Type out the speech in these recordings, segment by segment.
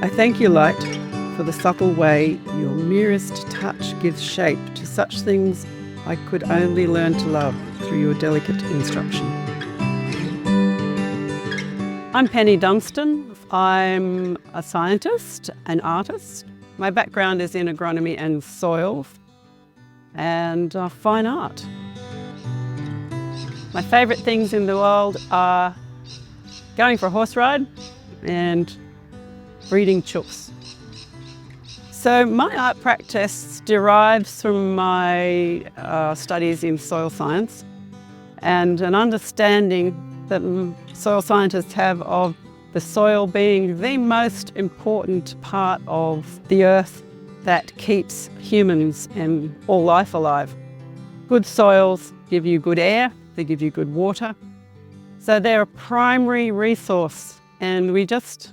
I thank you, light, for the subtle way your merest touch gives shape to such things I could only learn to love through your delicate instruction. I'm Penny Dunstan. I'm a scientist, an artist. My background is in agronomy and soil and fine art. My favourite things in the world are going for a horse ride and breeding chooks. So my art practice derives from my studies in soil science and an understanding that soil scientists have of the soil being the most important part of the earth that keeps humans and all life alive. Good soils give you good air, they give you good water. So they're a primary resource, and we just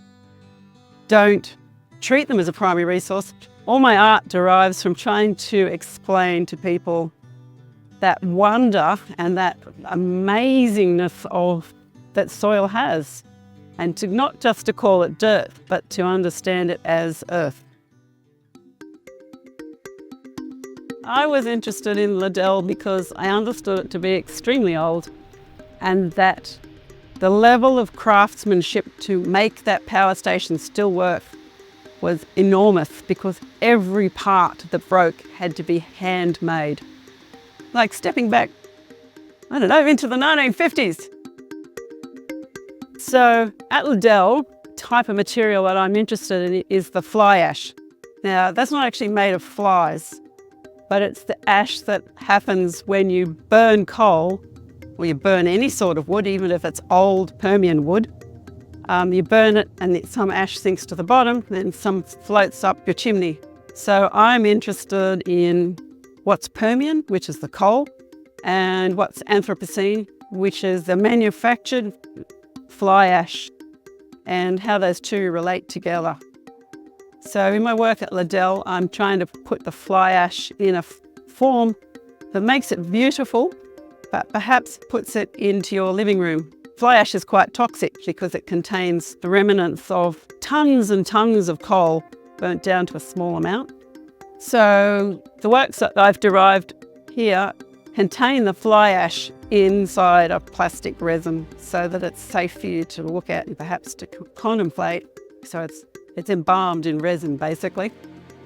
don't treat them as a primary resource. All my art derives from trying to explain to people that wonder and that amazingness of that soil has, and to not just to call it dirt, but to understand it as earth. I was interested in Liddell because I understood it to be extremely old, and that the level of craftsmanship to make that power station still work was enormous, because every part that broke had to be handmade. Like stepping back, I don't know, into the 1950s. So at Liddell, the type of material that I'm interested in is the fly ash. Now, that's not actually made of flies, but it's the ash that happens when you burn coal, or you burn any sort of wood, even if it's old Permian wood. You burn it and some ash sinks to the bottom, then some floats up your chimney. So I'm interested in what's Permian, which is the coal, and what's Anthropocene, which is the manufactured fly ash, and how those two relate together. So in my work at Liddell, I'm trying to put the fly ash in a form that makes it beautiful, but perhaps puts it into your living room. Fly ash is quite toxic because it contains the remnants of tons and tons of coal burnt down to a small amount. So the works that I've derived here contain the fly ash inside a plastic resin so that it's safe for you to look at and perhaps to contemplate. So it's embalmed in resin, basically.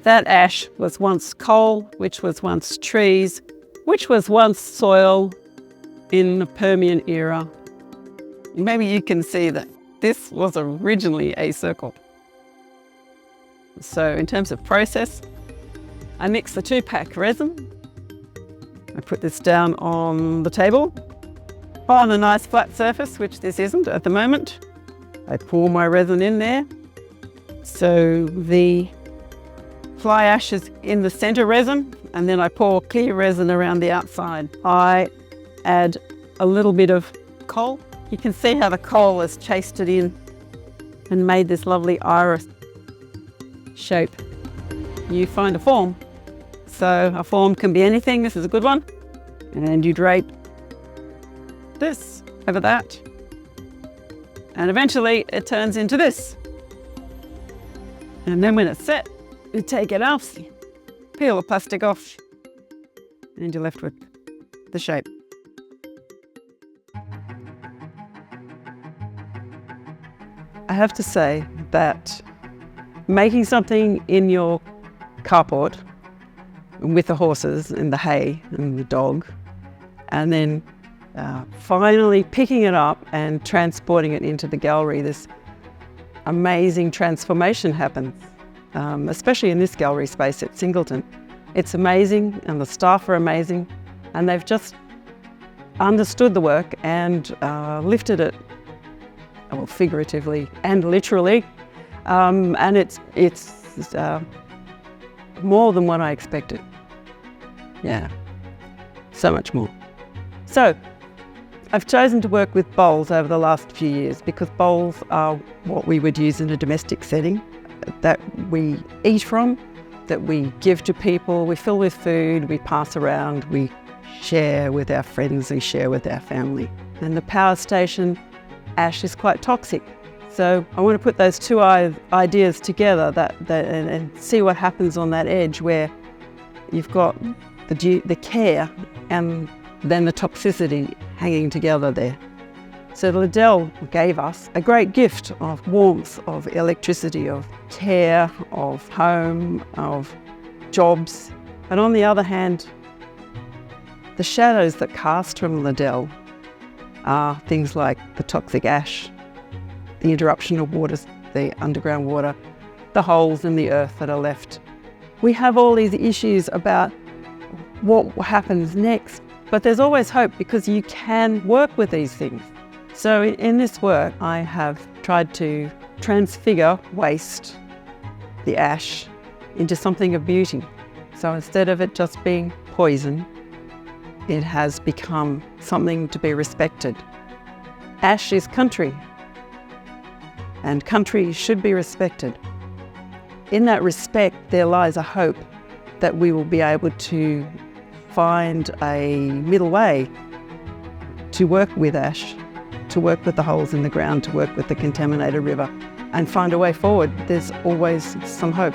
That ash was once coal, which was once trees, which was once soil in the Permian era. Maybe you can see that this was originally a circle. So in terms of process, I mix the 2-pack resin. I put this down on the table on a nice flat surface, which this isn't at the moment. I pour my resin in there. So the fly ash is in the center resin, and then I pour clear resin around the outside. I add a little bit of coal. You can see how the coal has chased it in and made this lovely iris shape. You find a form. So a form can be anything. This is a good one. And you drape this over that. And eventually it turns into this. And then when it's set, you take it off, peel the plastic off, and you're left with the shape. I have to say that making something in your carport with the horses and the hay and the dog, and then finally picking it up and transporting it into the gallery, this amazing transformation happens, especially in this gallery space at Singleton. It's amazing, and the staff are amazing, and they've just understood the work and lifted it, well, figuratively and literally, and it's more than what I expected. Yeah, so much more. So I've chosen to work with bowls over the last few years because bowls are what we would use in a domestic setting, that we eat from, that we give to people, we fill with food, we pass around, we share with our friends, we share with our family. And the power station ash is quite toxic. So I want to put those two ideas together and see what happens on that edge where you've got the care and then the toxicity hanging together there. So Liddell gave us a great gift of warmth, of electricity, of care, of home, of jobs. But on the other hand, the shadows that cast from Liddell are things like the toxic ash, the interruption of water, the underground water, the holes in the earth that are left. We have all these issues about what happens next, but there's always hope because you can work with these things. So in this work, I have tried to transfigure waste, the ash, into something of beauty. So instead of it just being poison, it has become something to be respected. Ash is country, and country should be respected. In that respect, there lies a hope that we will be able to find a middle way to work with ash, to work with the holes in the ground, to work with the contaminated river, and find a way forward. There's always some hope.